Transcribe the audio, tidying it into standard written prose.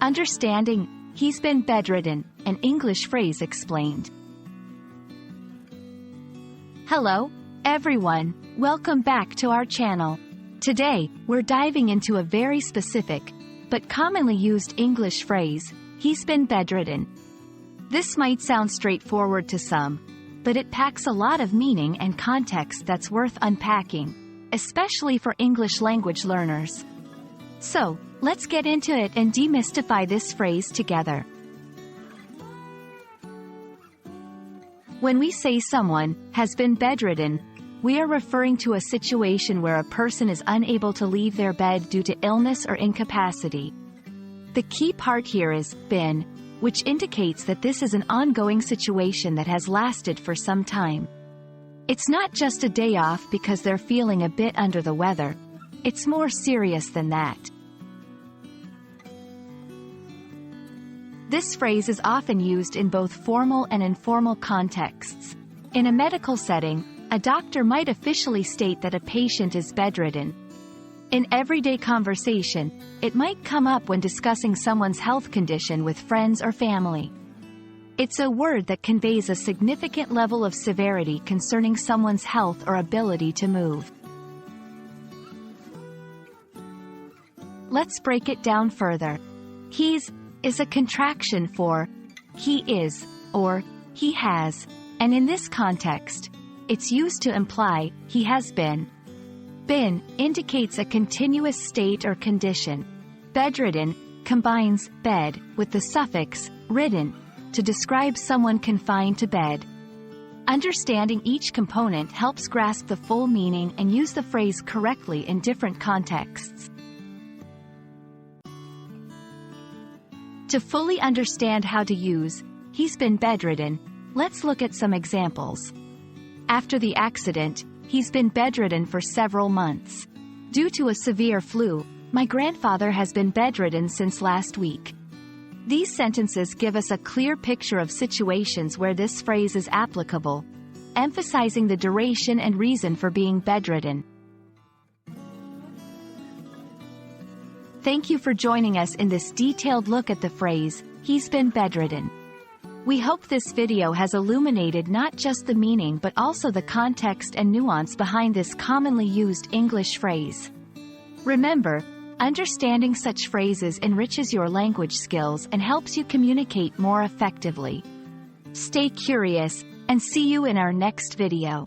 Understanding, he's been bedridden, an English phrase explained. Hello, everyone, welcome back to our channel. Today, we're diving into a very specific, but commonly used English phrase, he's been bedridden. This might sound straightforward to some, but it packs a lot of meaning and context that's worth unpacking, especially for English language learners. So, let's get into it and demystify this phrase together. When we say someone has been bedridden, we are referring to a situation where a person is unable to leave their bed due to illness or incapacity. The key part here is been, which indicates that this is an ongoing situation that has lasted for some time. It's not just a day off because they're feeling a bit under the weather. It's more serious than that. This phrase is often used in both formal and informal contexts. In a medical setting, a doctor might officially state that a patient is bedridden. In everyday conversation, it might come up when discussing someone's health condition with friends or family. It's a word that conveys a significant level of severity concerning someone's health or ability to move. Let's break it down further. He's is a contraction for he is or he has, and in this context, it's used to imply he has been. Been indicates a continuous state or condition. Bedridden combines bed with the suffix ridden to describe someone confined to bed. Understanding each component helps grasp the full meaning and use the phrase correctly in different contexts. To fully understand how to use he's been bedridden, let's look at some examples. After the accident, he's been bedridden for several months. Due to a severe flu, my grandfather has been bedridden since last week. These sentences give us a clear picture of situations where this phrase is applicable, emphasizing the duration and reason for being bedridden. Thank you for joining us in this detailed look at the phrase, he's been bedridden. We hope this video has illuminated not just the meaning but also the context and nuance behind this commonly used English phrase. Remember, understanding such phrases enriches your language skills and helps you communicate more effectively. Stay curious, and see you in our next video.